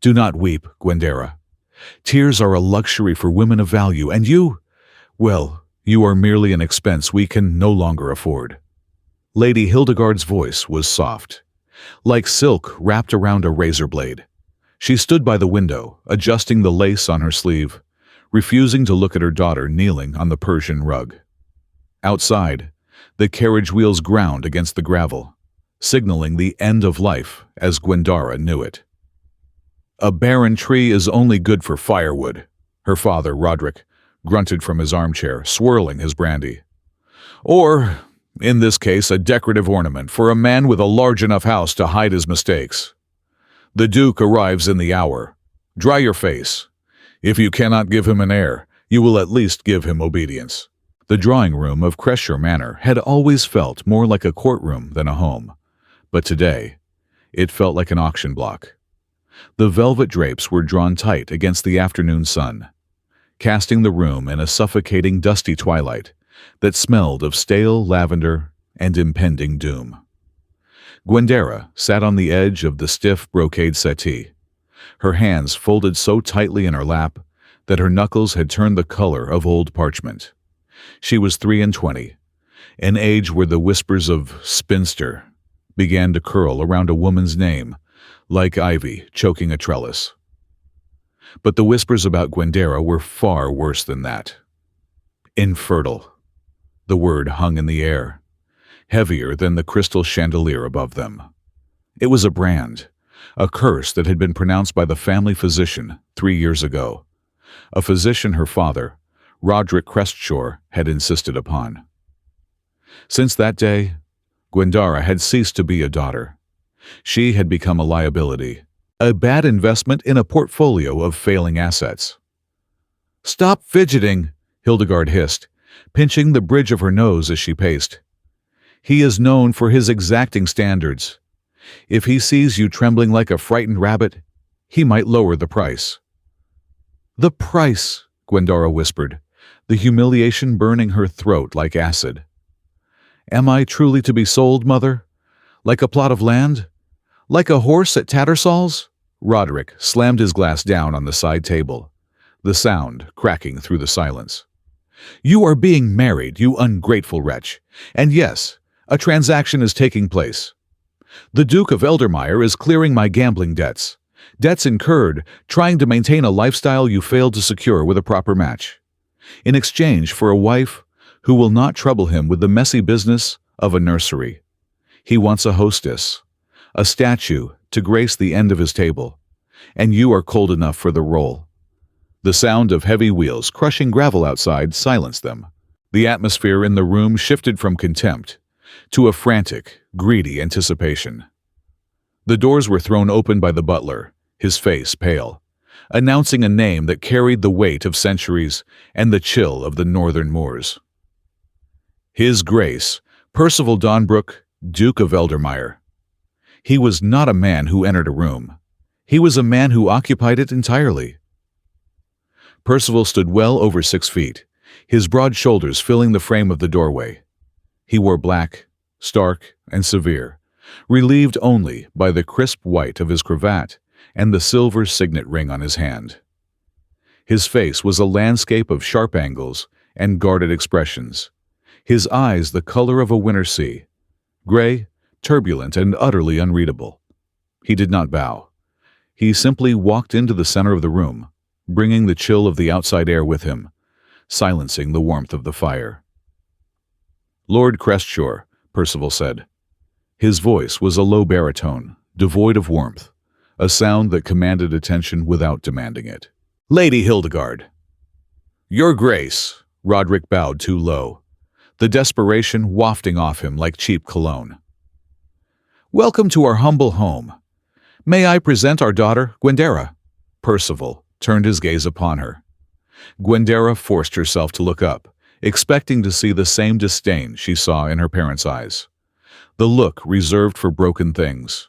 Do not weep, Gwendera. Tears are a luxury for women of value, and well, you are merely an expense we can no longer afford. Lady Hildegard's voice was soft, like silk wrapped around a razor blade. She stood by the window, adjusting the lace on her sleeve, refusing to look at her daughter kneeling on the Persian rug. Outside, the carriage wheels ground against the gravel, signaling the end of life as Gwendara knew it. A barren tree is only good for firewood, her father, Roderick, grunted from his armchair, swirling his brandy. Or, in this case, a decorative ornament for a man with a large enough house to hide his mistakes. The Duke arrives in the hour. Dry your face. If you cannot give him an heir, you will at least give him obedience. The drawing room of Cressure Manor had always felt more like a courtroom than a home, but today, it felt like an auction block. The velvet drapes were drawn tight against the afternoon sun, casting the room in a suffocating dusty twilight that smelled of stale lavender and impending doom. Gwendera sat on the edge of the stiff brocade settee, her hands folded so tightly in her lap that her knuckles had turned the color of old parchment. She was 23, an age where the whispers of spinster began to curl around a woman's name, like ivy choking a trellis. But the whispers about Gwendera were far worse than that. Infertile. The word hung in the air, heavier than the crystal chandelier above them. It was a brand, a curse that had been pronounced by the family physician 3 years ago, a physician her father, Roderick Crestshaw, had insisted upon. Since that day, Gwendara had ceased to be a daughter. She had become a liability, a bad investment in a portfolio of failing assets. "Stop fidgeting," Hildegard hissed, pinching the bridge of her nose as she paced. "He is known for his exacting standards. If he sees you trembling like a frightened rabbit, he might lower the price." "The price," Gwendara whispered, the humiliation burning her throat like acid. "Am I truly to be sold, mother? Like a plot of land? Like a horse at Tattersall's?" Roderick slammed his glass down on the side table, the sound cracking through the silence. "You are being married, you ungrateful wretch. And yes, a transaction is taking place. The Duke of Eldermire is clearing my gambling debts. Debts incurred trying to maintain a lifestyle you failed to secure with a proper match. In exchange for a wife who will not trouble him with the messy business of a nursery. He wants a hostess, a statue to grace the end of his table, and you are cold enough for the role." The sound of heavy wheels crushing gravel outside silenced them. The atmosphere in the room shifted from contempt to a frantic, greedy anticipation. The doors were thrown open by the butler, his face pale, announcing a name that carried the weight of centuries and the chill of the northern moors. His Grace, Percival Donbrook, Duke of Eldermire. He was not a man who entered a room. He was a man who occupied it entirely. Percival stood well over 6 feet, his broad shoulders filling the frame of the doorway. He wore black, stark, and severe, relieved only by the crisp white of his cravat and the silver signet ring on his hand. His face was a landscape of sharp angles and guarded expressions, his eyes the color of a winter sea, gray, turbulent, and utterly unreadable. He did not bow. He simply walked into the center of the room, bringing the chill of the outside air with him, silencing the warmth of the fire. "Lord Crestshaw," Percival said. His voice was a low baritone, devoid of warmth, a sound that commanded attention without demanding it. "Lady Hildegard." "Your Grace," Roderick bowed too low, the desperation wafting off him like cheap cologne. "Welcome to our humble home. May I present our daughter, Gwendera?" Percival turned his gaze upon her. Gwendera forced herself to look up, expecting to see the same disdain she saw in her parents' eyes, the look reserved for broken things.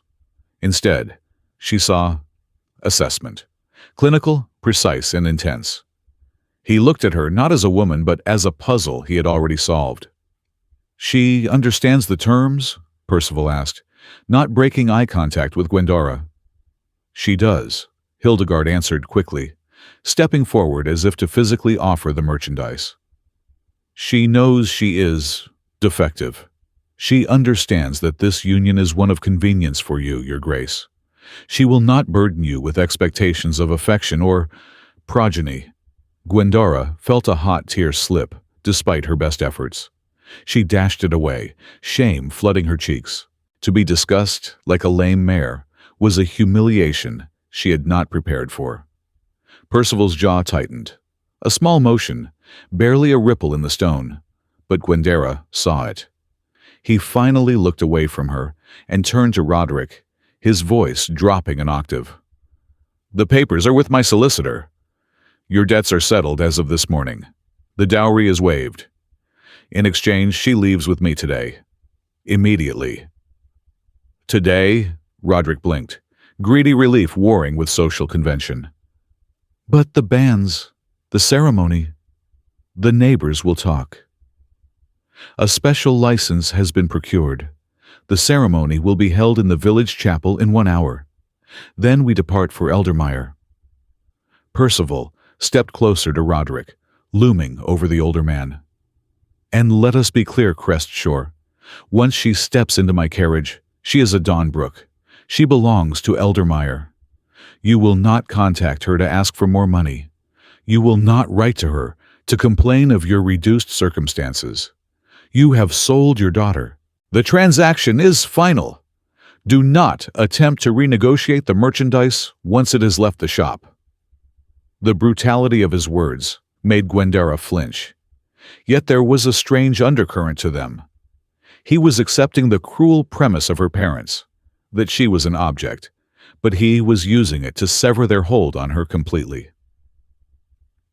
Instead, she saw assessment, clinical, precise, and intense. He looked at her not as a woman but as a puzzle he had already solved. "She understands the terms?" Percival asked, not breaking eye contact with Gwendara. "She does," Hildegard answered quickly, stepping forward as if to physically offer the merchandise. She knows she is defective. She understands that this union is one of convenience for you, Your Grace. She will not burden you with expectations of affection or progeny. Gwendara felt a hot tear slip, despite her best efforts. She dashed it away, shame flooding her cheeks. To be discussed like a lame mare was a humiliation she had not prepared for. Percival's jaw tightened. A small motion, barely a ripple in the stone, but Gwendara saw it. He finally looked away from her and turned to Roderick, his voice dropping an octave. "The papers are with my solicitor. Your debts are settled as of this morning. The dowry is waived. In exchange, she leaves with me today. Immediately." "Today?" Roderick blinked, greedy relief warring with social convention. "But the banns, the ceremony, the neighbors will talk. A special license has been procured. The ceremony will be held in the village chapel in 1 hour. Then we depart for Eldermire." Percival stepped closer to Roderick, looming over the older man. "And let us be clear, Crestshore. Once she steps into my carriage, she is a Dawnbrook. She belongs to Eldermire. You will not contact her to ask for more money. You will not write to her to complain of your reduced circumstances. You have sold your daughter. The transaction is final. Do not attempt to renegotiate the merchandise once it has left the shop." The brutality of his words made Gwendara flinch. Yet there was a strange undercurrent to them. He was accepting the cruel premise of her parents, that she was an object, but he was using it to sever their hold on her completely.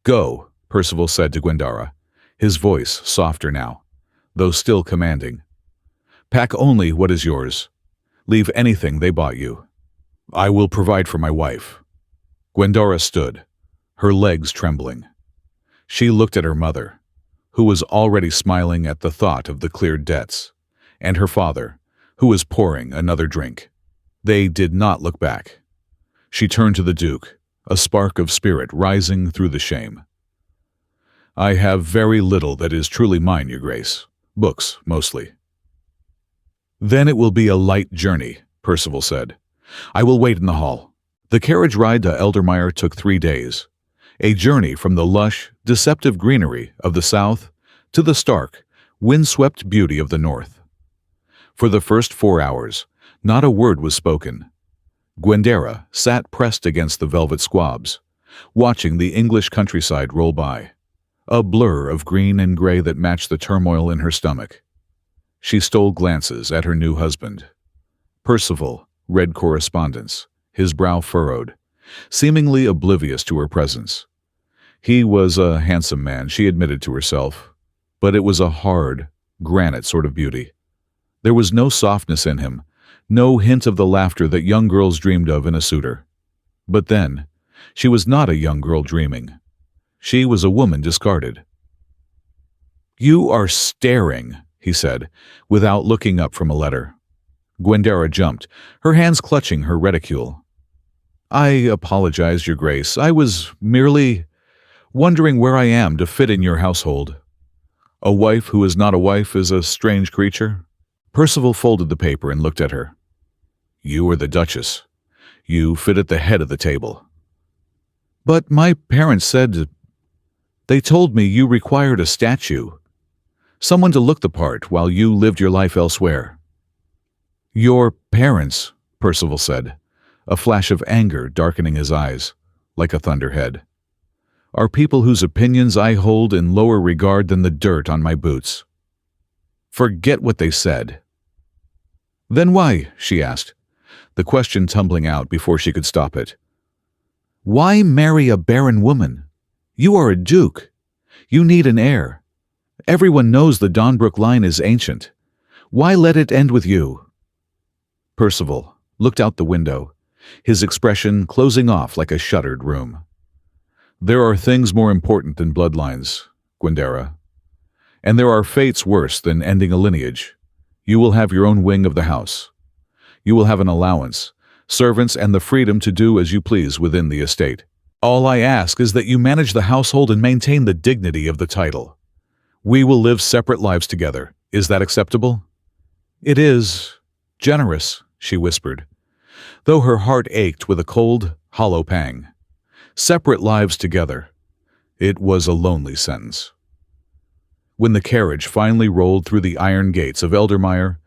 "Go," Percival said to Gwendara, his voice softer now, though still commanding. "Pack only what is yours. Leave anything they bought you. I will provide for my wife." Gwendara stood, her legs trembling. She looked at her mother, who was already smiling at the thought of the cleared debts, and her father, who was pouring another drink. They did not look back. She turned to the Duke, a spark of spirit rising through the shame. "I have very little that is truly mine, Your Grace. Books, mostly." "Then it will be a light journey," Percival said. "I will wait in the hall." The carriage ride to Eldermire took 3 days, a journey from the lush, deceptive greenery of the south to the stark, windswept beauty of the north. For the first 4 hours, not a word was spoken. Gwendara sat pressed against the velvet squabs, watching the English countryside roll by, a blur of green and gray that matched the turmoil in her stomach. She stole glances at her new husband. Percival read correspondence, his brow furrowed, seemingly oblivious to her presence. He was a handsome man, she admitted to herself, but it was a hard, granite sort of beauty. There was no softness in him, no hint of the laughter that young girls dreamed of in a suitor. But then, she was not a young girl dreaming. She was a woman discarded. "You are staring," he said, without looking up from a letter. Gwendara jumped, her hands clutching her reticule. "I apologize, Your Grace. I was merely wondering where I am to fit in your household. A wife who is not a wife is a strange creature." Percival folded the paper and looked at her. "You are the Duchess. You fit at the head of the table." "But my parents said... They told me you required a statue. Someone to look the part while you lived your life elsewhere." "Your parents," Percival said, a flash of anger darkening his eyes, like a thunderhead, "are people whose opinions I hold in lower regard than the dirt on my boots. Forget what they said." "Then why?" she asked, the question tumbling out before she could stop it. "Why marry a barren woman? You are a duke. You need an heir. Everyone knows the Dawnbrook line is ancient. Why let it end with you?" Percival looked out the window, his expression closing off like a shuttered room. "There are things more important than bloodlines, Gwendara. And there are fates worse than ending a lineage. You will have your own wing of the house. You will have an allowance, servants, and the freedom to do as you please within the estate. All I ask is that you manage the household and maintain the dignity of the title. We will live separate lives together. Is that acceptable?" "It is generous," she whispered, though her heart ached with a cold, hollow pang. Separate lives together. It was a lonely sentence. When the carriage finally rolled through the iron gates of Eldermeyer,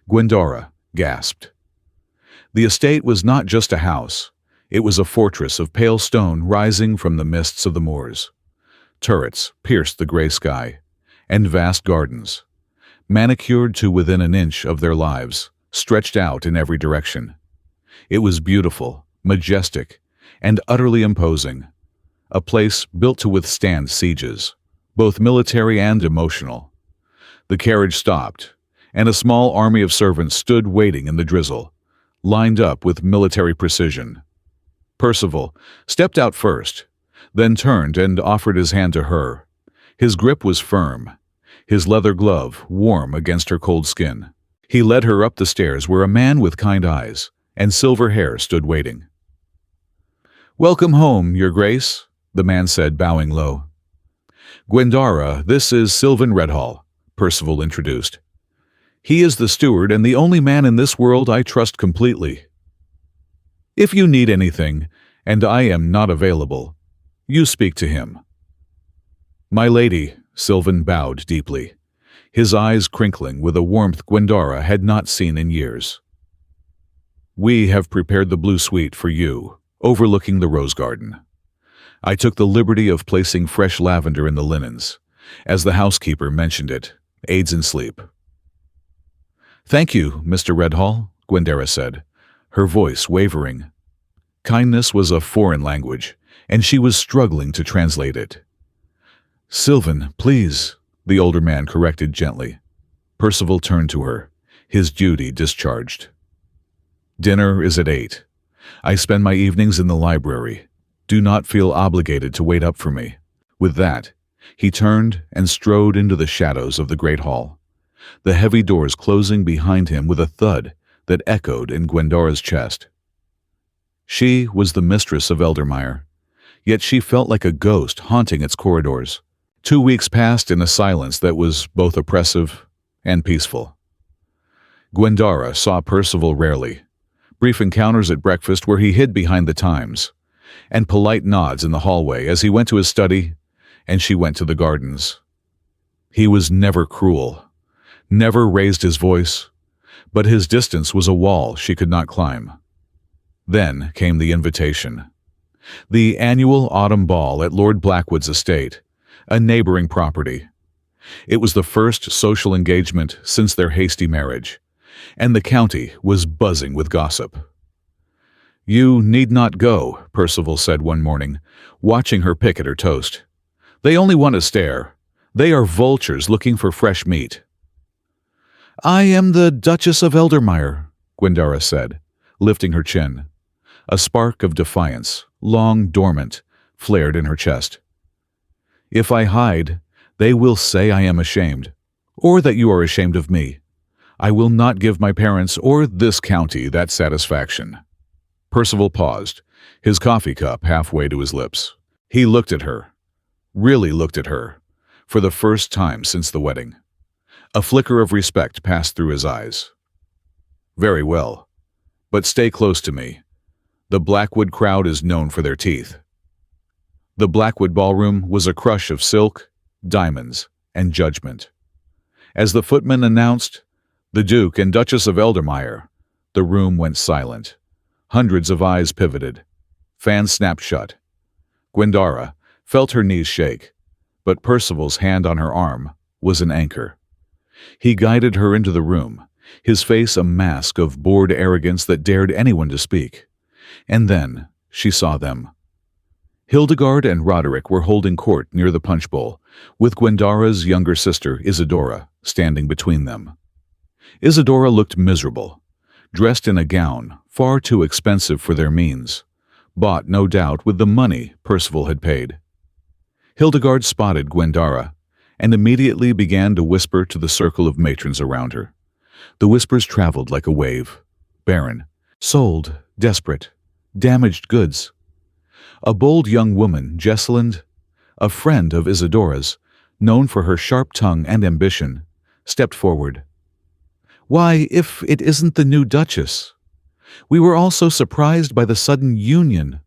Gwendora gasped. The estate was not just a house. It was a fortress of pale stone rising from the mists of the moors. Turrets pierced the gray sky, and vast gardens, manicured to within an inch of their lives, stretched out in every direction. It was beautiful, majestic, and utterly imposing, a place built to withstand sieges, both military and emotional. The carriage stopped, and a small army of servants stood waiting in the drizzle, lined up with military precision. Percival stepped out first, then turned and offered his hand to her. His grip was firm, his leather glove warm against her cold skin. He led her up the stairs where a man with kind eyes and silver hair stood waiting. "Welcome home, Your Grace," the man said, bowing low. "Gwendora, this is Sylvan Redhall," Percival introduced. "He is the steward and the only man in this world I trust completely. If you need anything, and I am not available, you speak to him." "My lady," Sylvan bowed deeply, his eyes crinkling with a warmth Gwendora had not seen in years. "We have prepared the blue suite for you, overlooking the rose garden. I took the liberty of placing fresh lavender in the linens, as the housekeeper mentioned it, aids in sleep." "Thank you, Mr. Redhall," Gwendora said, her voice wavering. Kindness was a foreign language, and she was struggling to translate it. "Sylvan, please," the older man corrected gently. Percival turned to her, his duty discharged. "Dinner is at 8. I spend my evenings in the library. Do not feel obligated to wait up for me." With that, he turned and strode into the shadows of the great hall, the heavy doors closing behind him with a thud that echoed in Gwendora's chest. She was the mistress of Eldermeyer, yet she felt like a ghost haunting its corridors. 2 weeks passed in a silence that was both oppressive and peaceful. Gwendora saw Percival rarely, brief encounters at breakfast where he hid behind the Times, and polite nods in the hallway as he went to his study and she went to the gardens. He was never cruel, never raised his voice, but his distance was a wall she could not climb. Then came the invitation. The annual autumn ball at Lord Blackwood's estate, a neighboring property. It was the first social engagement since their hasty marriage, and the county was buzzing with gossip. "You need not go," Percival said one morning, watching her pick at her toast. "They only want to stare. They are vultures looking for fresh meat." "I am the Duchess of Eldermeyer," Gwendora said, lifting her chin. A spark of defiance, long dormant, flared in her chest. "If I hide, they will say I am ashamed, or that you are ashamed of me. I will not give my parents or this county that satisfaction." Percival paused, his coffee cup halfway to his lips. He looked at her, really looked at her, for the first time since the wedding. A flicker of respect passed through his eyes. "Very well, but stay close to me. The Blackwood crowd is known for their teeth." The Blackwood ballroom was a crush of silk, diamonds, and judgment. As the footman announced, "The Duke and Duchess of Eldermeyer," the room went silent. Hundreds of eyes pivoted. Fans snapped shut. Gwendora felt her knees shake, but Percival's hand on her arm was an anchor. He guided her into the room, his face a mask of bored arrogance that dared anyone to speak. And then she saw them. Hildegard and Roderick were holding court near the punch bowl, with Gwendora's younger sister, Isadora, standing between them. Isadora looked miserable, dressed in a gown far too expensive for their means, bought, no doubt, with the money Percival had paid. Hildegard spotted Gwendora and immediately began to whisper to the circle of matrons around her. The whispers traveled like a wave, barren, Sold, desperate, damaged goods. A bold young woman, Jesselyn, a friend of Isadora's, known for her sharp tongue and ambition, stepped forward. Why, if it isn't the new Duchess? We were all so surprised by the sudden union.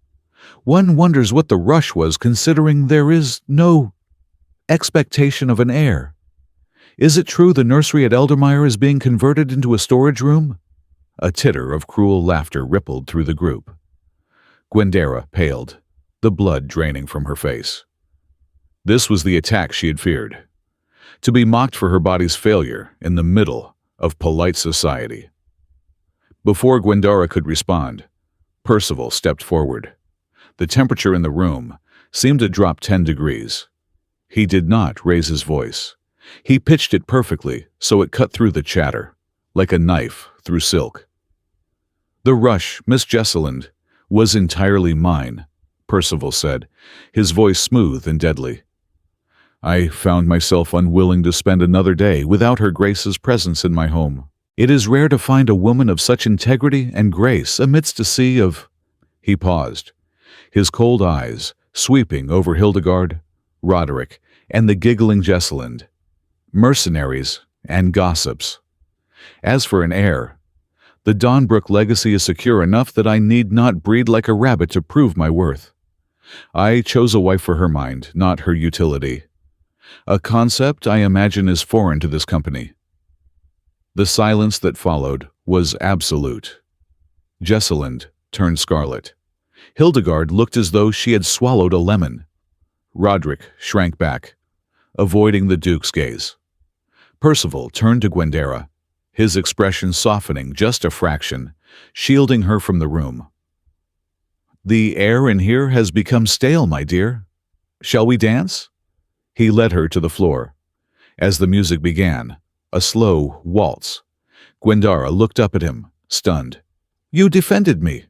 One wonders what the rush was, considering there is no expectation of an heir. Is it true the nursery at Eldermire is being converted into a storage room? A titter of cruel laughter rippled through the group. Gwendera paled, the blood draining from her face. This was the attack she had feared. To be mocked for her body's failure in the middle of polite society. Before Gwendera could respond, Percival stepped forward. The temperature in the room seemed to drop 10 degrees. He did not raise his voice. He pitched it perfectly so it cut through the chatter, like a knife through silk. "The rush, Miss Jesselyn, was entirely mine," Percival said, his voice smooth and deadly. "I found myself unwilling to spend another day without Her Grace's presence in my home. It is rare to find a woman of such integrity and grace amidst a sea of—" He paused, his cold eyes sweeping over Hildegard, Roderick, and the giggling Jesselyn, mercenaries and gossips. "As for an heir, the Donbrook legacy is secure enough that I need not breed like a rabbit to prove my worth. I chose a wife for her mind, not her utility. A concept I imagine is foreign to this company." The silence that followed was absolute. Jesselyn turned scarlet. Hildegard looked as though she had swallowed a lemon. Roderick shrank back, avoiding the Duke's gaze. Percival turned to Gwendera, his expression softening just a fraction, shielding her from the room. "The air in here has become stale, my dear. Shall we dance?" He led her to the floor. As the music began, a slow waltz, Gwendera looked up at him, stunned. "You defended me."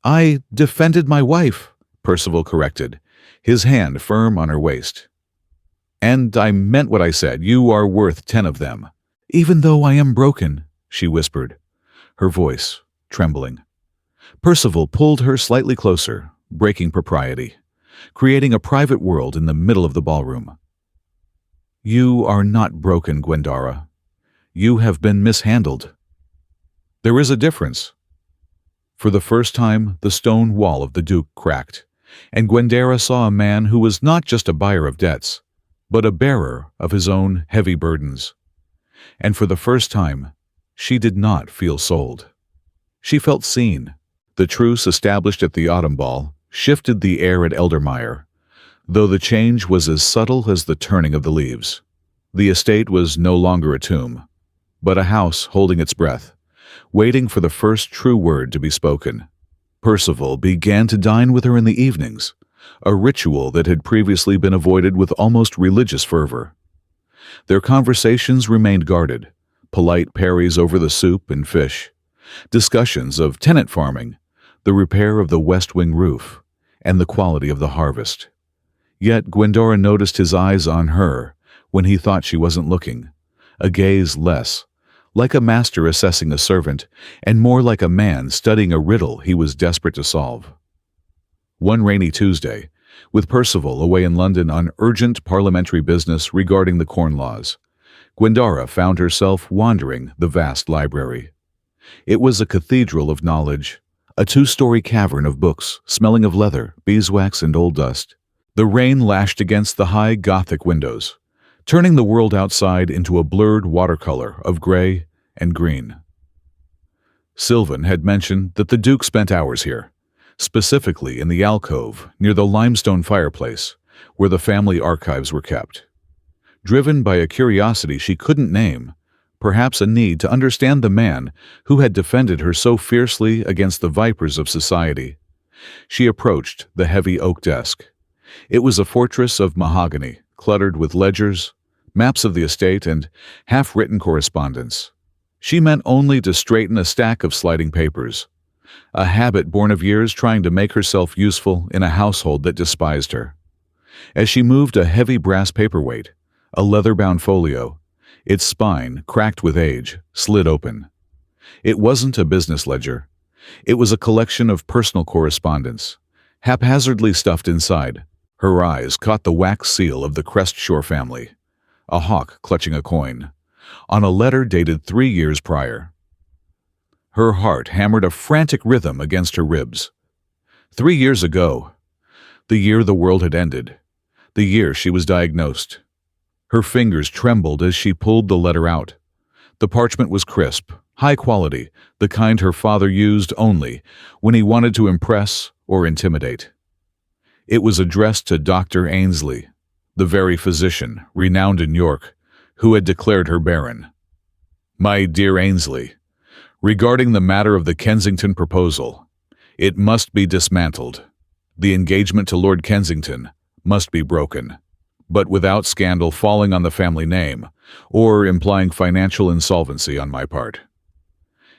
"I defended my wife," Percival corrected, his hand firm on her waist. "And I meant what I said. You are worth 10 of them. Even though I am broken," she whispered, her voice trembling. Percival pulled her slightly closer, breaking propriety, creating a private world in the middle of the ballroom. "You are not broken, Gwendera. You have been mishandled. There is a difference." For the first time, the stone wall of the Duke cracked, and Gwendera saw a man who was not just a buyer of debts, but a bearer of his own heavy burdens. And for the first time, she did not feel sold. She felt seen. The truce established at the Autumn Ball shifted the air at Eldermire, though the change was as subtle as the turning of the leaves. The estate was no longer a tomb, but a house holding its breath, waiting for the first true word to be spoken. Percival began to dine with her in the evenings, a ritual that had previously been avoided with almost religious fervor. Their conversations remained guarded, polite parries over the soup and fish, discussions of tenant farming, the repair of the West Wing roof, and the quality of the harvest. Yet Gwendera noticed his eyes on her when he thought she wasn't looking, a gaze less, like a master assessing a servant, and more like a man studying a riddle he was desperate to solve. One rainy Tuesday, with Percival away in London on urgent parliamentary business regarding the Corn Laws, Gwendera found herself wandering the vast library. It was a cathedral of knowledge, a 2-story cavern of books smelling of leather, beeswax, and old dust. The rain lashed against the high Gothic windows, turning the world outside into a blurred watercolor of gray and green. Sylvan had mentioned that the Duke spent hours here, specifically in the alcove near the limestone fireplace, where the family archives were kept. Driven by a curiosity she couldn't name, perhaps a need to understand the man who had defended her so fiercely against the vipers of society, she approached the heavy oak desk. It was a fortress of mahogany, cluttered with ledgers, maps of the estate, and half-written correspondence. She meant only to straighten a stack of sliding papers, a habit born of years trying to make herself useful in a household that despised her. As she moved a heavy brass paperweight, a leather-bound folio, its spine, cracked with age, slid open. It wasn't a business ledger. It was a collection of personal correspondence, haphazardly stuffed inside. Her eyes caught the wax seal of the Crestshore family, a hawk clutching a coin, on a letter dated 3 years prior. Her heart hammered a frantic rhythm against her ribs. 3 years ago, the year the world had ended, the year she was diagnosed. Her fingers trembled as she pulled the letter out. The parchment was crisp, high quality, the kind her father used only when he wanted to impress or intimidate. It was addressed to Dr. Ainsley, the very physician, renowned in York, who had declared her barren. My dear Ainsley, regarding the matter of the Kensington proposal, it must be dismantled. The engagement to Lord Kensington must be broken, but without scandal falling on the family name or implying financial insolvency on my part.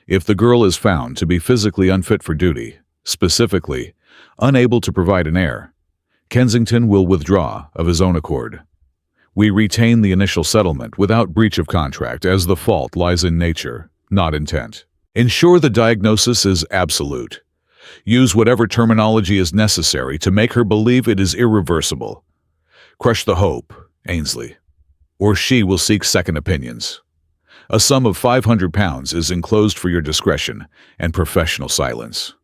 If the girl is found to be physically unfit for duty, specifically, unable to provide an heir, Kensington will withdraw of his own accord. We retain the initial settlement without breach of contract, as the fault lies in nature, not intent. Ensure the diagnosis is absolute. Use whatever terminology is necessary to make her believe it is irreversible. Crush the hope, Ainsley, or she will seek second opinions. A sum of £500 is enclosed for your discretion and professional silence.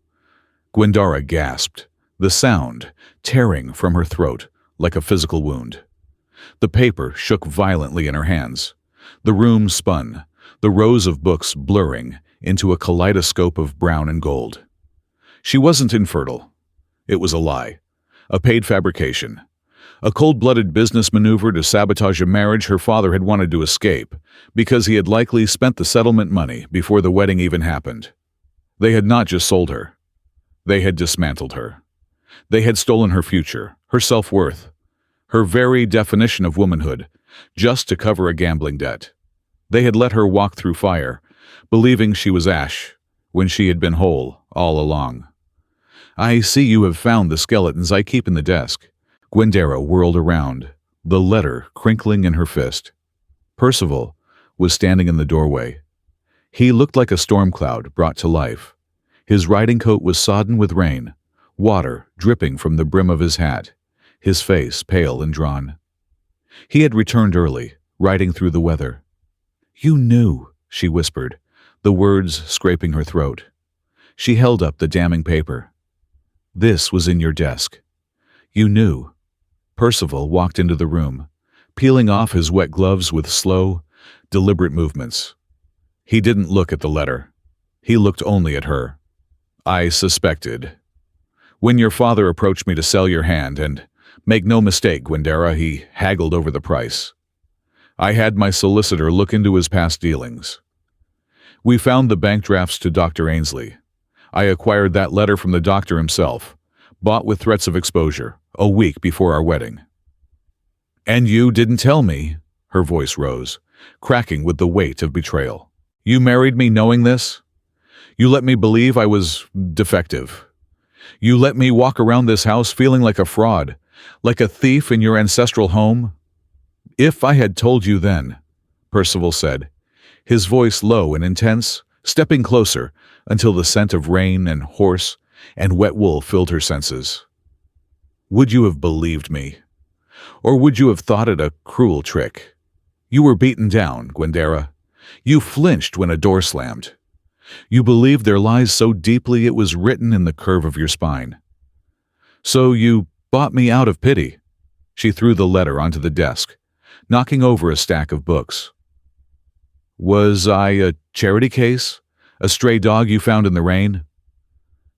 Gwendara gasped, the sound tearing from her throat like a physical wound. The paper shook violently in her hands. The room spun, the rows of books blurring into a kaleidoscope of brown and gold. She wasn't infertile. It was a lie, a paid fabrication, a cold-blooded business maneuver to sabotage a marriage her father had wanted to escape because he had likely spent the settlement money before the wedding even happened. They had not just sold her. They had dismantled her. They had stolen her future, her self-worth, her very definition of womanhood, just to cover a gambling debt. They had let her walk through fire, believing she was ash, when she had been whole all along. I see you have found the skeletons I keep in the desk. Gwendara whirled around, the letter crinkling in her fist. Percival was standing in the doorway. He looked like a storm cloud brought to life. His riding coat was sodden with rain, water dripping from the brim of his hat, his face pale and drawn. He had returned early, riding through the weather. "You knew," she whispered, the words scraping her throat. She held up the damning paper. "This was in your desk. You knew." Percival walked into the room, peeling off his wet gloves with slow, deliberate movements. He didn't look at the letter. He looked only at her. "I suspected. When your father approached me to sell your hand, and make no mistake, Gwendara, he haggled over the price. I had my solicitor look into his past dealings. We found the bank drafts to Dr. Ainsley. I acquired that letter from the doctor himself, bought with threats of exposure, a week before our wedding." "And you didn't tell me," her voice rose, cracking with the weight of betrayal. "You married me knowing this? You let me believe I was defective. You let me walk around this house feeling like a fraud, like a thief in your ancestral home?" "If I had told you then," Percival said, his voice low and intense, stepping closer until the scent of rain and horse and wet wool filled her senses. "Would you have believed me? Or would you have thought it a cruel trick? You were beaten down, Gwendara. You flinched when a door slammed. You believed their lies so deeply it was written in the curve of your spine. So you bought me out of pity." She threw the letter onto the desk, knocking over a stack of books. "Was I a charity case? A stray dog you found in the rain?"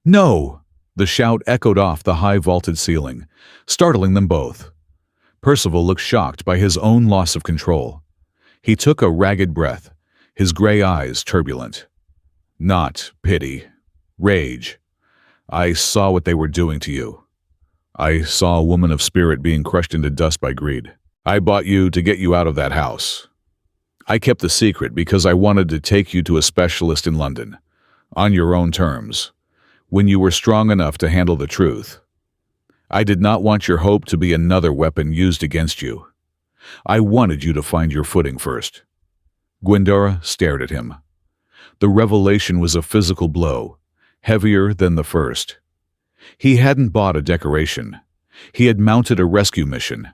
"No!" The shout echoed off the high vaulted ceiling, startling them both. Percival looked shocked by his own loss of control. He took a ragged breath, his gray eyes turbulent. "Not pity. Rage. I saw what they were doing to you. I saw a woman of spirit being crushed into dust by greed. I bought you to get you out of that house. I kept the secret because I wanted to take you to a specialist in London, on your own terms, when you were strong enough to handle the truth. I did not want your hope to be another weapon used against you. I wanted you to find your footing first." Gwendara stared at him. The revelation was a physical blow, heavier than the first. He hadn't bought a decoration. He had mounted a rescue mission.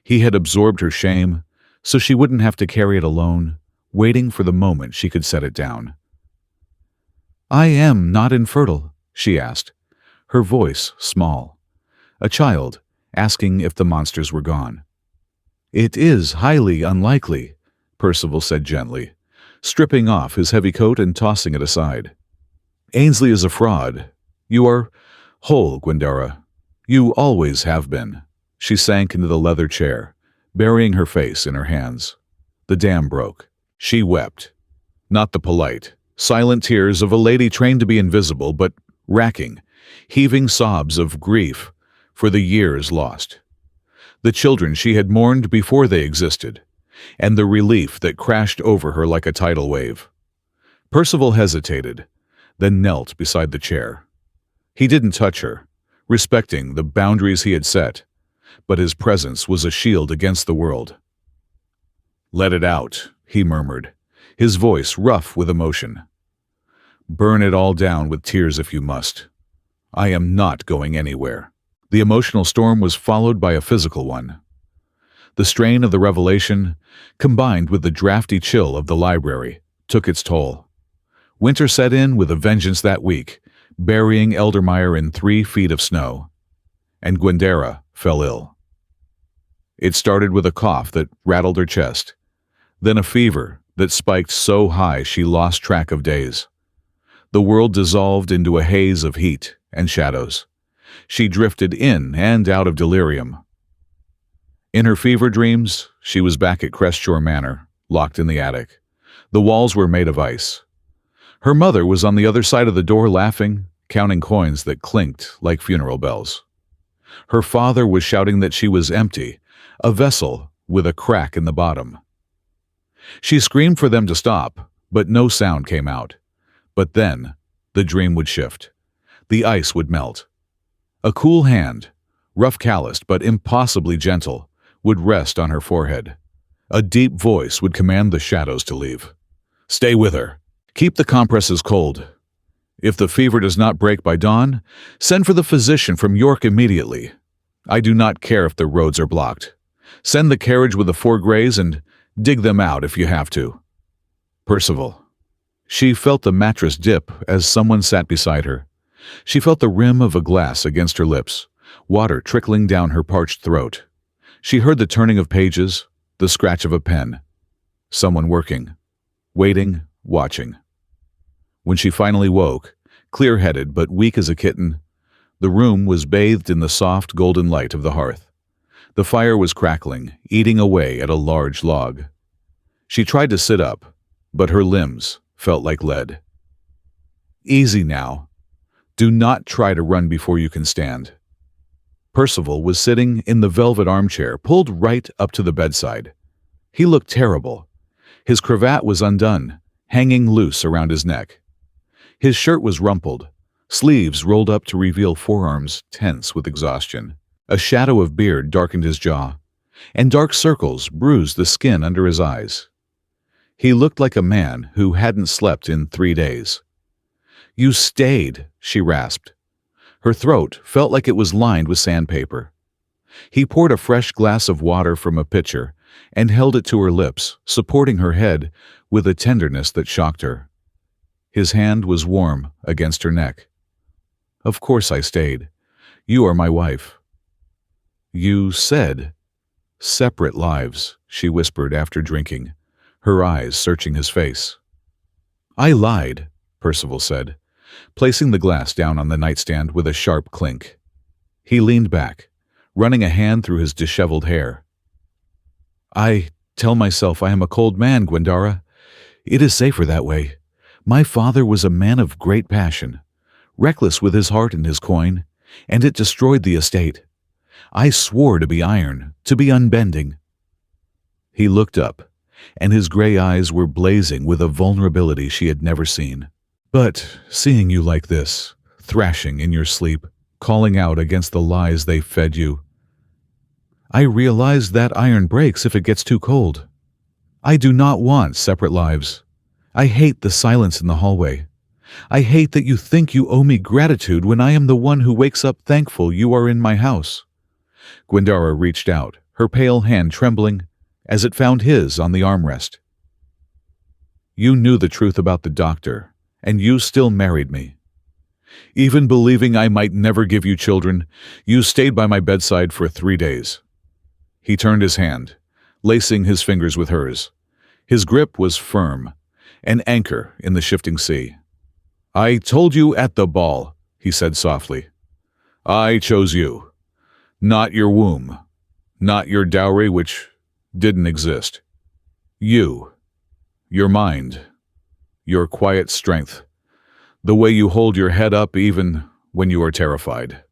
He had absorbed her shame, so she wouldn't have to carry it alone, waiting for the moment she could set it down. "I am not infertile," she asked, her voice small. A child asking if the monsters were gone. "It is highly unlikely," Percival said gently, stripping off his heavy coat and tossing it aside. "Ainsley is a fraud. You are whole, Gwendara. You always have been." She sank into the leather chair, burying her face in her hands. The dam broke. She wept. Not the polite, silent tears of a lady trained to be invisible, but racking, heaving sobs of grief for the years lost. The children she had mourned before they existed, and the relief that crashed over her like a tidal wave. Percival hesitated, then knelt beside the chair. He didn't touch her, respecting the boundaries he had set, but his presence was a shield against the world. "Let it out," he murmured, his voice rough with emotion. "Burn it all down with tears if you must. I am not going anywhere." The emotional storm was followed by a physical one. The strain of the revelation, combined with the drafty chill of the library, took its toll. Winter set in with a vengeance that week, burying Eldermeyer in 3 feet of snow. And Gwendara fell ill. It started with a cough that rattled her chest, then a fever that spiked so high she lost track of days. The world dissolved into a haze of heat and shadows. She drifted in and out of delirium. In her fever dreams, she was back at Crestshore Manor, locked in the attic. The walls were made of ice. Her mother was on the other side of the door laughing, counting coins that clinked like funeral bells. Her father was shouting that she was empty, a vessel with a crack in the bottom. She screamed for them to stop, but no sound came out. But then, the dream would shift. The ice would melt. A cool hand, rough calloused but impossibly gentle, would rest on her forehead. A deep voice would command the shadows to leave. "Stay with her. Keep the compresses cold. If the fever does not break by dawn, send for the physician from York immediately. I do not care if the roads are blocked. Send the carriage with the 4 greys and dig them out if you have to." Percival. She felt the mattress dip as someone sat beside her. She felt the rim of a glass against her lips, water trickling down her parched throat. She heard the turning of pages, the scratch of a pen. Someone working, waiting, watching. When she finally woke, clear-headed but weak as a kitten, the room was bathed in the soft golden light of the hearth. The fire was crackling, eating away at a large log. She tried to sit up, but her limbs felt like lead. "Easy now. Do not try to run before you can stand." Percival was sitting in the velvet armchair, pulled right up to the bedside. He looked terrible. His cravat was undone, hanging loose around his neck. His shirt was rumpled, sleeves rolled up to reveal forearms tense with exhaustion. A shadow of beard darkened his jaw, and dark circles bruised the skin under his eyes. He looked like a man who hadn't slept in 3 days. "You stayed," she rasped. Her throat felt like it was lined with sandpaper. He poured a fresh glass of water from a pitcher and held it to her lips, supporting her head with a tenderness that shocked her. His hand was warm against her neck. "Of course I stayed. You are my wife." "You said separate lives," she whispered after drinking, her eyes searching his face. "I lied," Percival said, placing the glass down on the nightstand with a sharp clink. He leaned back, running a hand through his disheveled hair. "I tell myself I am a cold man, Gwendara. It is safer that way. My father was a man of great passion, reckless with his heart and his coin, and it destroyed the estate. I swore to be iron, to be unbending." He looked up, and his gray eyes were blazing with a vulnerability she had never seen. "But seeing you like this, thrashing in your sleep, calling out against the lies they fed you, I realized that iron breaks if it gets too cold. I do not want separate lives. I hate the silence in the hallway. I hate that you think you owe me gratitude when I am the one who wakes up thankful you are in my house." Gwendara reached out, her pale hand trembling as it found his on the armrest. "You knew the truth about the doctor, and you still married me. Even believing I might never give you children, you stayed by my bedside for 3 days." He turned his hand, lacing his fingers with hers. His grip was firm, an anchor in the shifting sea. "I told you at the ball," he said softly. "I chose you. Not your womb. Not your dowry, which didn't exist. You. Your mind. Your quiet strength. The way you hold your head up even when you are terrified."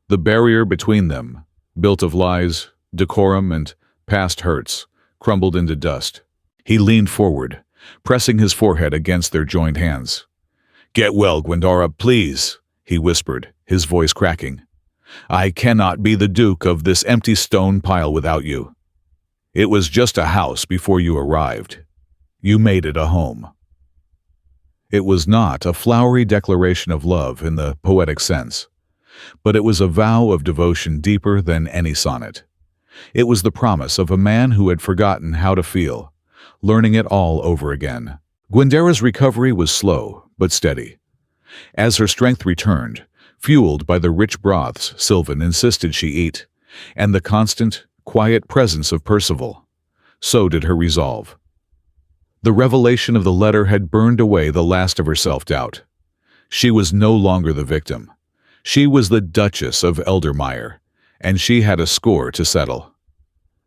The barrier between them, built of lies, decorum, and past hurts, crumbled into dust. He leaned forward, pressing his forehead against their joined hands. "Get well, Gwendara, please," he whispered, his voice cracking. "I cannot be the duke of this empty stone pile without you. It was just a house before you arrived. You made it a home." It was not a flowery declaration of love in the poetic sense, but it was a vow of devotion deeper than any sonnet. It was the promise of a man who had forgotten how to feel, learning it all over again. Gwendara's recovery was slow but steady. As her strength returned, fueled by the rich broths Sylvan insisted she eat, and the constant, quiet presence of Percival, so did her resolve. The revelation of the letter had burned away the last of her self-doubt. She was no longer the victim. She was the Duchess of Eldermire, and she had a score to settle.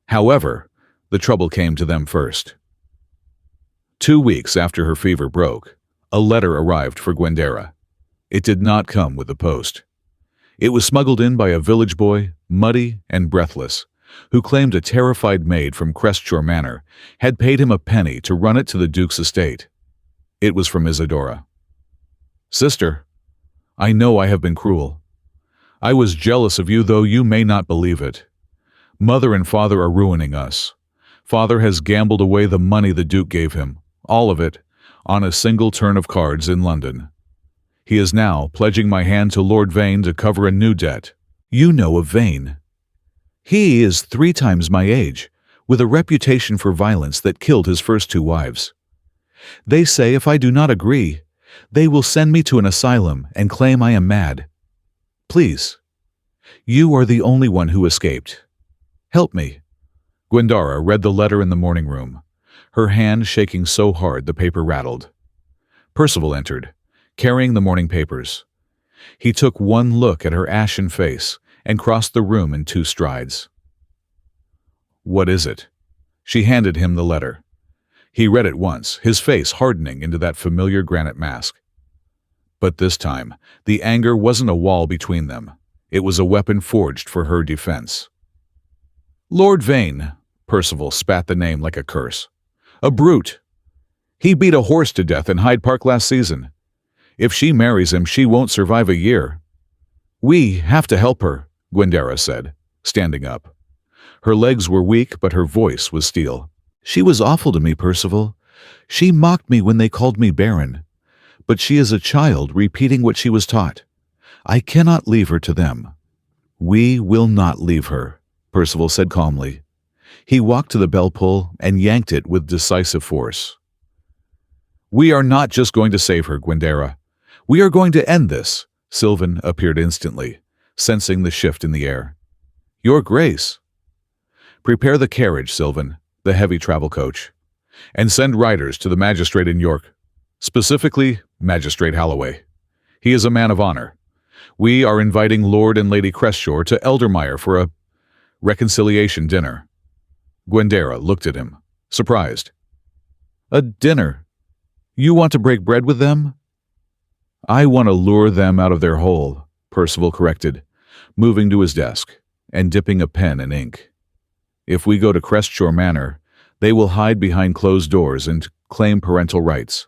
However, the trouble came to them first. 2 weeks after her fever broke, a letter arrived for Gwendara. It did not come with the post. It was smuggled in by a village boy, muddy and breathless, who claimed a terrified maid from Crestshore Manor had paid him a penny to run it to the Duke's estate. It was from Isadora. "Sister, I know I have been cruel. I was jealous of you, though you may not believe it. Mother and father are ruining us. Father has gambled away the money the Duke gave him, all of it, on a single turn of cards in London. He is now pledging my hand to Lord Vane to cover a new debt. You know of Vane. He is 3 times my age, with a reputation for violence that killed his first 2 wives. They say if I do not agree, they will send me to an asylum and claim I am mad. Please, you are the only one who escaped. Help me." Gwendara read the letter in the morning room, her hand shaking so hard the paper rattled. Percival entered, carrying the morning papers. He took one look at her ashen face and crossed the room in 2 strides. "What is it?" She handed him the letter. He read it once, his face hardening into that familiar granite mask. But this time, the anger wasn't a wall between them. It was a weapon forged for her defense. "Lord Vane," Percival spat the name like a curse. "A brute. He beat a horse to death in Hyde Park last season. If she marries him, she won't survive a year. We have to help her," Gwendara said, standing up. Her legs were weak, but her voice was steel. "She was awful to me, Percival. She mocked me when they called me Baron. But she is a child repeating what she was taught. I cannot leave her to them." "We will not leave her," Percival said calmly. He walked to the bell pull and yanked it with decisive force. "We are not just going to save her, Gwendara. We are going to end this." Sylvan appeared instantly, sensing the shift in the air. "Your Grace." "Prepare the carriage, Sylvan, the heavy travel coach, and send riders to the magistrate in York, specifically Magistrate Holloway. He is a man of honor. We are inviting Lord and Lady Crestshore to Eldermire for a reconciliation dinner." Gwendara looked at him, surprised. "A dinner? You want to break bread with them?" "I want to lure them out of their hole," Percival corrected, moving to his desk and dipping a pen in ink. "If we go to Crestshore Manor, they will hide behind closed doors and claim parental rights.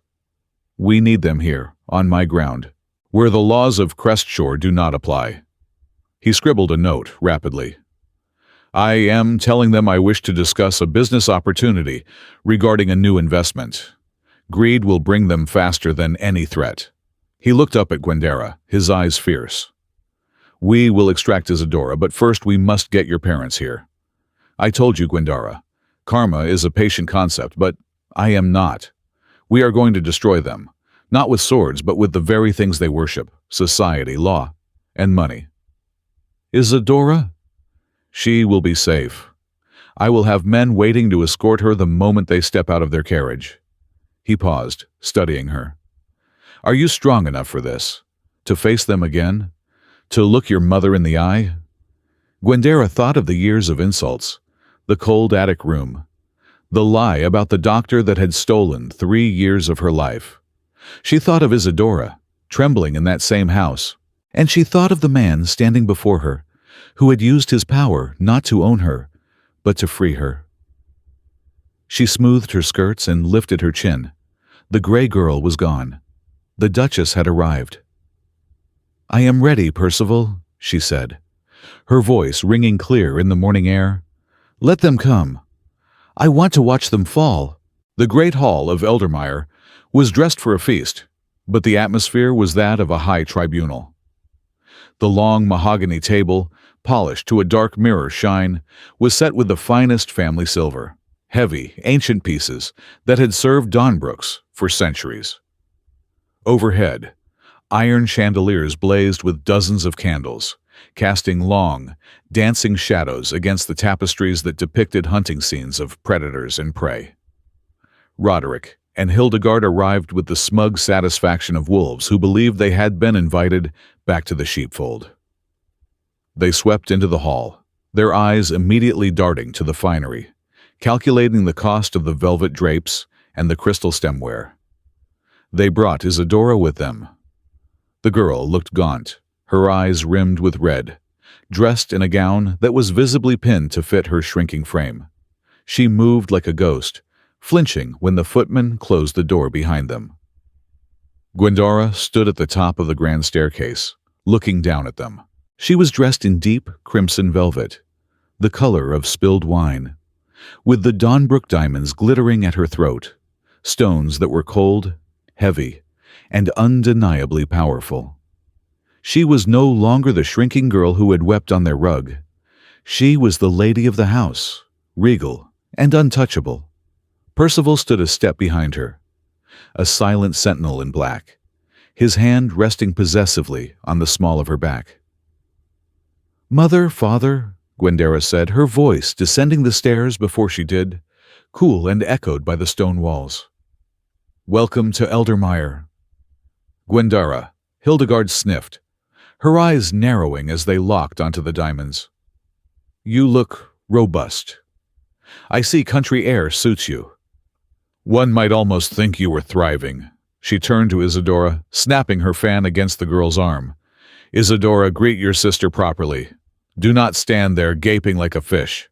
We need them here, on my ground, where the laws of Crestshore do not apply." He scribbled a note rapidly. "I am telling them I wish to discuss a business opportunity regarding a new investment. Greed will bring them faster than any threat. He looked up at Gwendera, his eyes fierce. We will extract Isadora, but first we must get your parents here. I told you, Gwendara. Karma is a patient concept, but I am not. We are going to destroy them, not with swords, but with the very things they worship: society, law, and money. Isadora? She will be safe. I will have men waiting to escort her the moment they step out of their carriage. He paused, studying her. Are you strong enough for this? To face them again? To look your mother in the eye? Gwendera thought of the years of insults, the cold attic room, the lie about the doctor that had stolen 3 years of her life. She thought of Isadora, trembling in that same house, and she thought of the man standing before her, who had used his power not to own her, but to free her. She smoothed her skirts and lifted her chin. The gray girl was gone. The Duchess had arrived. I am ready, Percival, she said, her voice ringing clear in the morning air. Let them come. I want to watch them fall. The great hall of Eldermire was dressed for a feast, but the atmosphere was that of a high tribunal. The long mahogany table, polished to a dark mirror shine, was set with the finest family silver, heavy, ancient pieces that had served Donbrooks for centuries. Overhead, iron chandeliers blazed with dozens of candles, casting long, dancing shadows against the tapestries that depicted hunting scenes of predators and prey. Roderick and Hildegard arrived with the smug satisfaction of wolves who believed they had been invited back to the sheepfold. They swept into the hall, their eyes immediately darting to the finery, calculating the cost of the velvet drapes and the crystal stemware. They brought Isadora with them. The girl looked gaunt, her eyes rimmed with red, dressed in a gown that was visibly pinned to fit her shrinking frame. She moved like a ghost, flinching when the footman closed the door behind them. Gwendara stood at the top of the grand staircase, looking down at them. She was dressed in deep crimson velvet, the color of spilled wine, with the Donbrook diamonds glittering at her throat, stones that were cold, heavy, and undeniably powerful. She was no longer the shrinking girl who had wept on their rug. She was the lady of the house, regal and untouchable. Percival stood a step behind her, a silent sentinel in black, his hand resting possessively on the small of her back. Mother, father, Gwendara said, her voice descending the stairs before she did, cool and echoed by the stone walls. Welcome to Eldermire. Gwendara, Hildegard sniffed, her eyes narrowing as they locked onto the diamonds. You look robust. I see country air suits you. One might almost think you were thriving. She turned to Isadora, snapping her fan against the girl's arm. Isadora, greet your sister properly. Do not stand there gaping like a fish.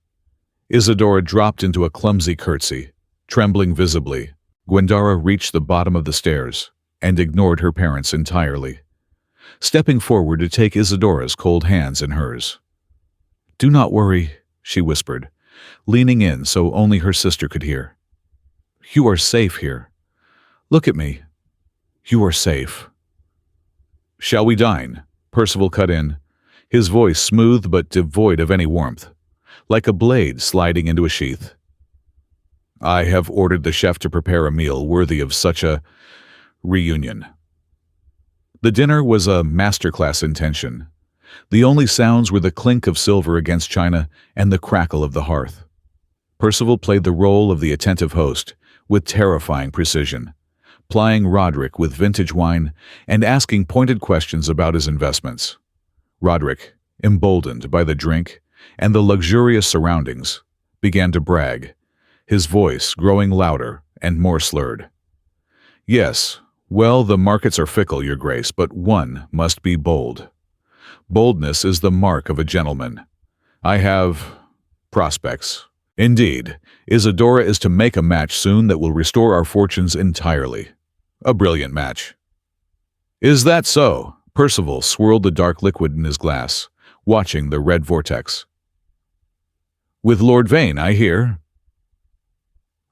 Isadora dropped into a clumsy curtsy, trembling visibly. Gwendara reached the bottom of the stairs and ignored her parents entirely, stepping forward to take Isadora's cold hands in hers. Do not worry, she whispered, leaning in so only her sister could hear. You are safe here. Look at me. You are safe. Shall we dine? Percival cut in, his voice smooth but devoid of any warmth, like a blade sliding into a sheath. I have ordered the chef to prepare a meal worthy of such a reunion. The dinner was a masterclass in tension. The only sounds were the clink of silver against china and the crackle of the hearth. Percival played the role of the attentive host with terrifying precision, plying Roderick with vintage wine and asking pointed questions about his investments. Roderick, emboldened by the drink and the luxurious surroundings, began to brag, his voice growing louder and more slurred. Yes, well, the markets are fickle, Your Grace, but one must be bold. Boldness is the mark of a gentleman. I have prospects. Indeed, Isadora is to make a match soon that will restore our fortunes entirely. A brilliant match. Is that so? Percival swirled the dark liquid in his glass, watching the red vortex. With Lord Vane, I hear.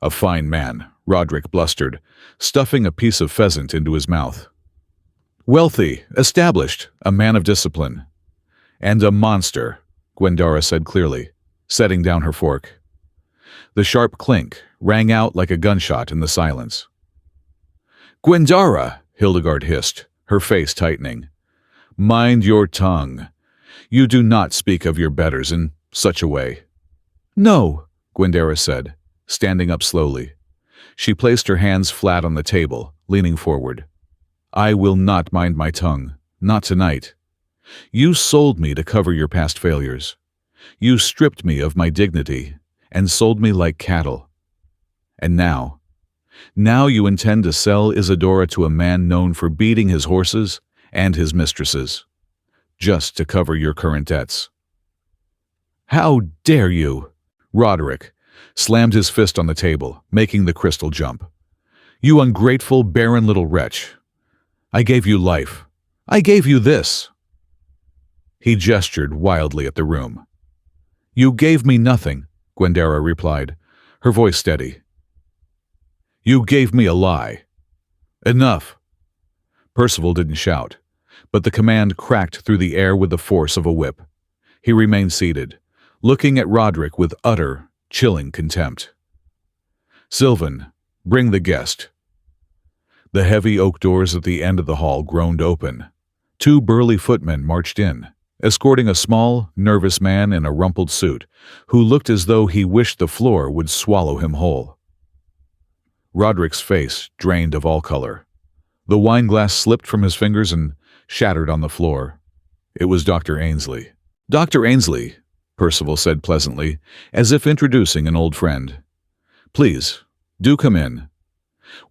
A fine man, Roderick blustered, stuffing a piece of pheasant into his mouth. Wealthy, established, a man of discipline. And a monster, Gwendara said clearly, setting down her fork. The sharp clink rang out like a gunshot in the silence. Gwendara, Hildegard hissed, her face tightening. Mind your tongue. You do not speak of your betters in such a way. No, Gwendara said, standing up slowly. She placed her hands flat on the table, leaning forward. I will not mind my tongue, not tonight. You sold me to cover your past failures. You stripped me of my dignity and sold me like cattle. And now you intend to sell Isadora to a man known for beating his horses and his mistresses, just to cover your current debts. How dare you? Roderick slammed his fist on the table, making the crystal jump. You ungrateful, barren little wretch. I gave you life. I gave you this. He gestured wildly at the room. You gave me nothing, Gwendara replied, her voice steady. You gave me a lie. Enough. Percival didn't shout, but the command cracked through the air with the force of a whip. He remained seated, looking at Roderick with utter, chilling contempt. Sylvan, bring the guest. The heavy oak doors at the end of the hall groaned open. 2 burly footmen marched in, escorting a small, nervous man in a rumpled suit, who looked as though he wished the floor would swallow him whole. Roderick's face drained of all color. The wineglass slipped from his fingers and shattered on the floor. It was Dr. Ainsley. Dr. Ainsley, Percival said pleasantly, as if introducing an old friend. Please, do come in.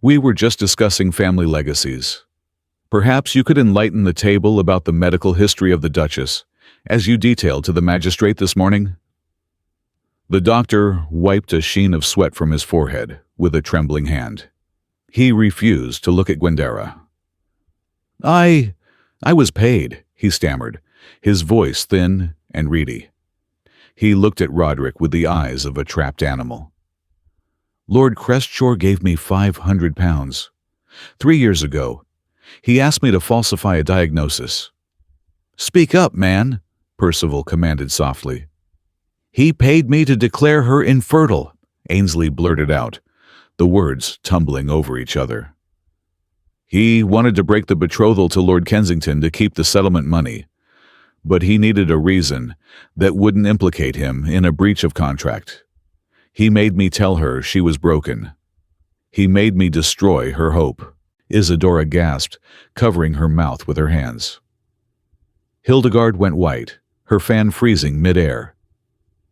We were just discussing family legacies. Perhaps you could enlighten the table about the medical history of the Duchess, as you detailed to the magistrate this morning? The doctor wiped a sheen of sweat from his forehead with a trembling hand. He refused to look at Gwendara. I was paid, he stammered, his voice thin and reedy. He looked at Roderick with the eyes of a trapped animal. Lord Crestshore gave me £500. 3 years ago, he asked me to falsify a diagnosis. Speak up, man, Percival commanded softly. He paid me to declare her infertile, Ainsley blurted out, the words tumbling over each other. He wanted to break the betrothal to Lord Kensington to keep the settlement money, but he needed a reason that wouldn't implicate him in a breach of contract. He made me tell her she was broken. He made me destroy her hope. Isadora gasped, covering her mouth with her hands. Hildegard went white, her fan freezing mid-air.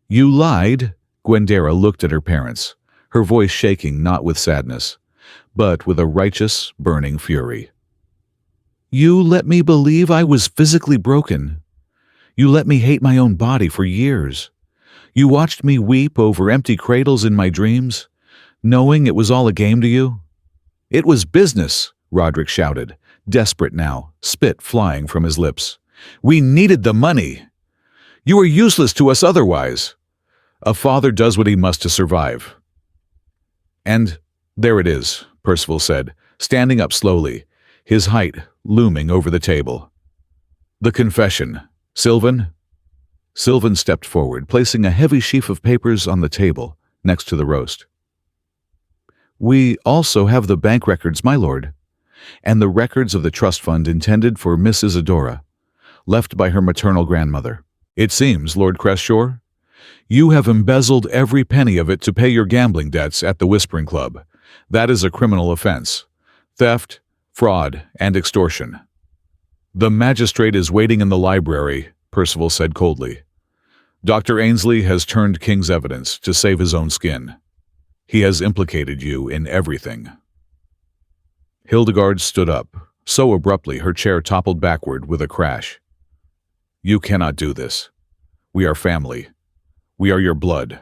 You lied? Gwendara looked at her parents, her voice shaking not with sadness, but with a righteous, burning fury. You let me believe I was physically broken. You let me hate my own body for years. You watched me weep over empty cradles in my dreams, knowing it was all a game to you. It was business, Roderick shouted, desperate now, spit flying from his lips. We needed the money. You were useless to us otherwise. A father does what he must to survive. And there it is, Percival said, standing up slowly, his height looming over the table. The confession. Sylvan? Sylvan stepped forward, placing a heavy sheaf of papers on the table next to the roast. We also have the bank records, my lord, and the records of the trust fund intended for Miss Isadora, left by her maternal grandmother. It seems, Lord Crestshore, you have embezzled every penny of it to pay your gambling debts at the Whispering Club. That is a criminal offense. Theft, fraud, and extortion. The magistrate is waiting in the library, Percival said coldly. Dr. Ainsley has turned King's evidence to save his own skin. He has implicated you in everything. Hildegard stood up, so abruptly her chair toppled backward with a crash. You cannot do this. We are family. We are your blood.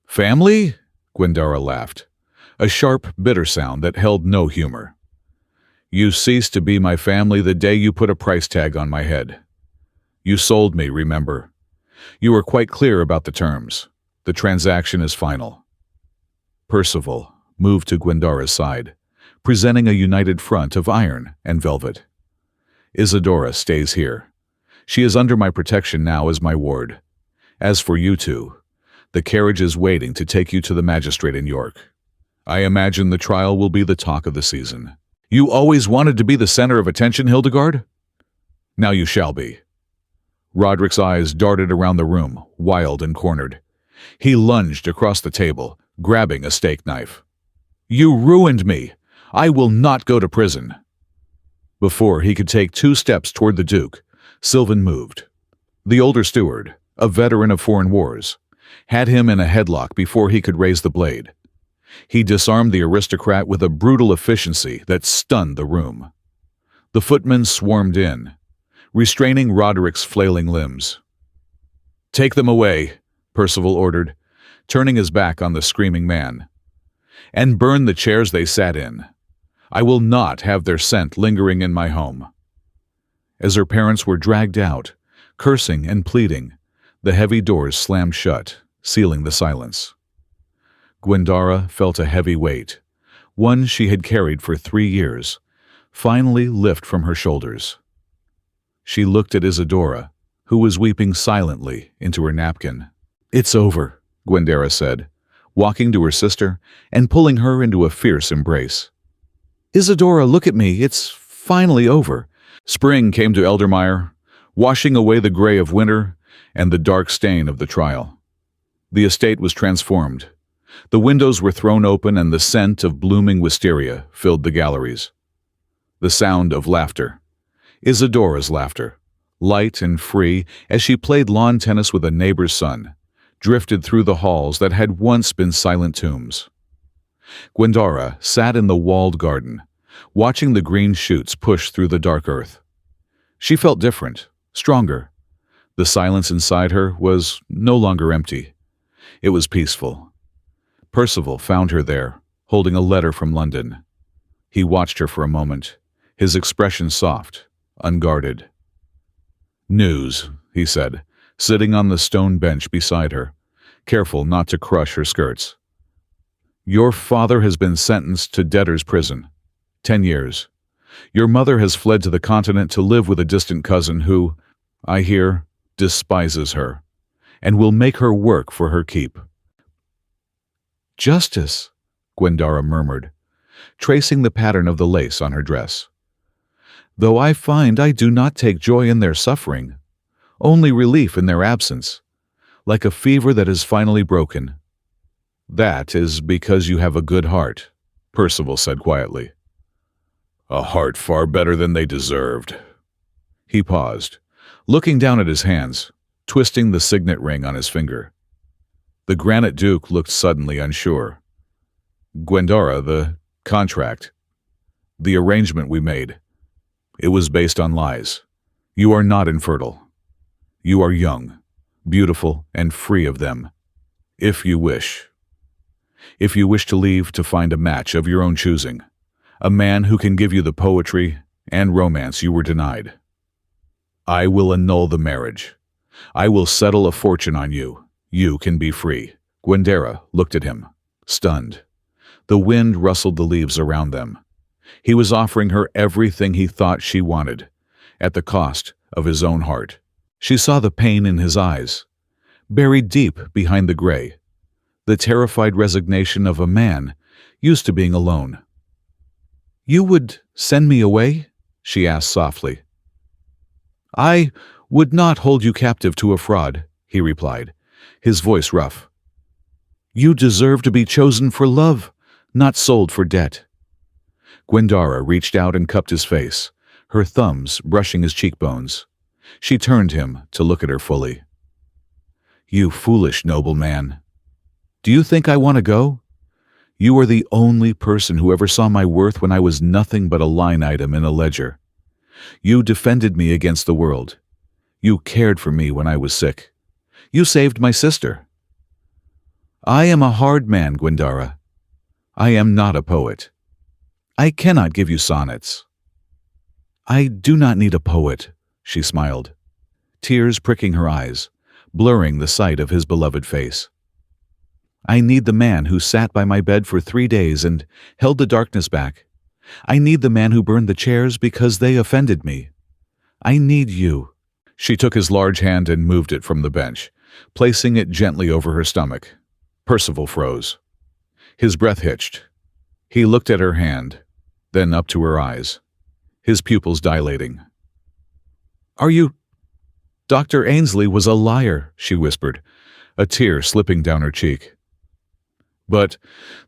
Family? Gwendara laughed, a sharp, bitter sound that held no humor. You ceased to be my family the day you put a price tag on my head. You sold me, remember. You were quite clear about the terms. The transaction is final. Percival, moved to Gwendara's side, presenting a united front of iron and velvet. Isadora stays here. She is under my protection now as my ward. As for you two, the carriage is waiting to take you to the magistrate in York. I imagine the trial will be the talk of the season. You always wanted to be the center of attention, Hildegard? Now you shall be. Roderick's eyes darted around the room, wild and cornered. He lunged across the table, grabbing a steak knife. You ruined me! I will not go to prison! Before he could take 2 steps toward the Duke, Sylvan moved. The older steward, a veteran of foreign wars, had him in a headlock before he could raise the blade. He disarmed the aristocrat with a brutal efficiency that stunned the room. The footmen swarmed in, restraining Roderick's flailing limbs. Take them away, Percival ordered, turning his back on the screaming man. And burn the chairs they sat in. I will not have their scent lingering in my home. As her parents were dragged out, cursing and pleading, the heavy doors slammed shut, sealing the silence. Gwendara felt a heavy weight, one she had carried for 3 years, finally lift from her shoulders. She looked at Isadora, who was weeping silently into her napkin. It's over, Gwendara said, walking to her sister and pulling her into a fierce embrace. Isadora, look at me, it's finally over. Spring came to Eldermire, washing away the gray of winter and the dark stain of the trial. The estate was transformed. The windows were thrown open and the scent of blooming wisteria filled the galleries. The sound of laughter. Isadora's laughter, light and free as she played lawn tennis with a neighbor's son, drifted through the halls that had once been silent tombs. Gwendara sat in the walled garden, watching the green shoots push through the dark earth. She felt different, stronger. The silence inside her was no longer empty. It was peaceful. Percival found her there, holding a letter from London. He watched her for a moment, his expression soft, unguarded. News, he said, sitting on the stone bench beside her, careful not to crush her skirts. Your father has been sentenced to debtor's prison. 10 years. Your mother has fled to the continent to live with a distant cousin who, I hear, despises her, and will make her work for her keep. Justice, Gwendara murmured, tracing the pattern of the lace on her dress. Though I find I do not take joy in their suffering, only relief in their absence, like a fever that is finally broken. That is because you have a good heart, Percival said quietly. A heart far better than they deserved. He paused, looking down at his hands, twisting the signet ring on his finger. The granite duke looked suddenly unsure. Gwendara, the contract, the arrangement we made, it was based on lies. You are not infertile. You are young, beautiful, and free of them, if you wish. If you wish to leave to find a match of your own choosing, a man who can give you the poetry and romance you were denied. I will annul the marriage. I will settle a fortune on you. You can be free. Gwendara looked at him, stunned. The wind rustled the leaves around them. He was offering her everything he thought she wanted, at the cost of his own heart. She saw the pain in his eyes, buried deep behind the gray, the terrified resignation of a man used to being alone. You would send me away? She asked softly. I would not hold you captive to a fraud, he replied, his voice rough. You deserve to be chosen for love, not sold for debt. Gwendara reached out and cupped his face, her thumbs brushing his cheekbones. She turned him to look at her fully. You foolish nobleman. Do you think I want to go? You are the only person who ever saw my worth when I was nothing but a line item in a ledger. You defended me against the world. You cared for me when I was sick. You saved my sister. I am a hard man, Gwendara. I am not a poet. I cannot give you sonnets. I do not need a poet, she smiled, tears pricking her eyes, blurring the sight of his beloved face. I need the man who sat by my bed for 3 days and held the darkness back. I need the man who burned the chairs because they offended me. I need you." She took his large hand and moved it from the bench, placing it gently over her stomach. Percival froze. His breath hitched. He looked at her hand, then up to her eyes, his pupils dilating. "Are you—" "Dr. Ainsley was a liar," she whispered, a tear slipping down her cheek. "But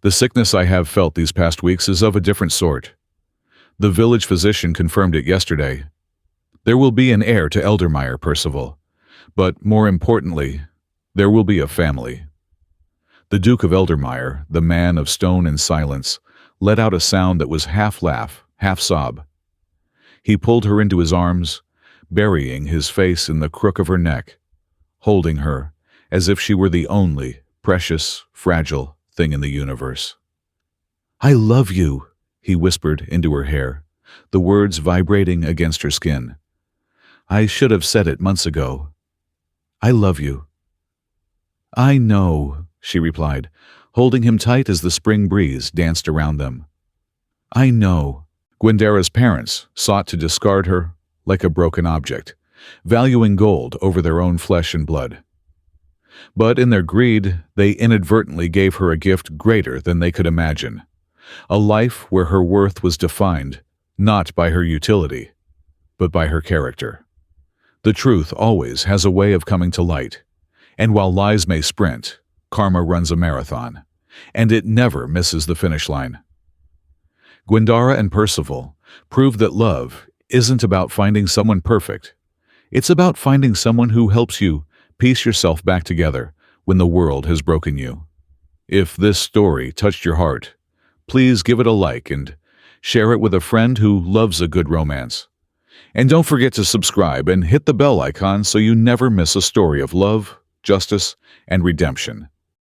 the sickness I have felt these past weeks is of a different sort. The village physician confirmed it yesterday. There will be an heir to Eldermeyer, Percival, but more importantly, there will be a family." The Duke of Eldermeyer, the man of stone and silence, let out a sound that was half laugh, half sob. He pulled her into his arms, burying his face in the crook of her neck, holding her as if she were the only precious, fragile thing in the universe. "I love you," he whispered into her hair, the words vibrating against her skin. "I should have said it months ago. I love you." "I know," she replied, holding him tight as the spring breeze danced around them. "I know." Gwendera's parents sought to discard her like a broken object, valuing gold over their own flesh and blood. But in their greed, they inadvertently gave her a gift greater than they could imagine, a life where her worth was defined not by her utility, but by her character. The truth always has a way of coming to light, and while lies may sprint, karma runs a marathon, and it never misses the finish line. Gwendara and Percival proved that love isn't about finding someone perfect. It's about finding someone who helps you piece yourself back together when the world has broken you. If this story touched your heart, please give it a like and share it with a friend who loves a good romance. And don't forget to subscribe and hit the bell icon so you never miss a story of love, justice, and redemption.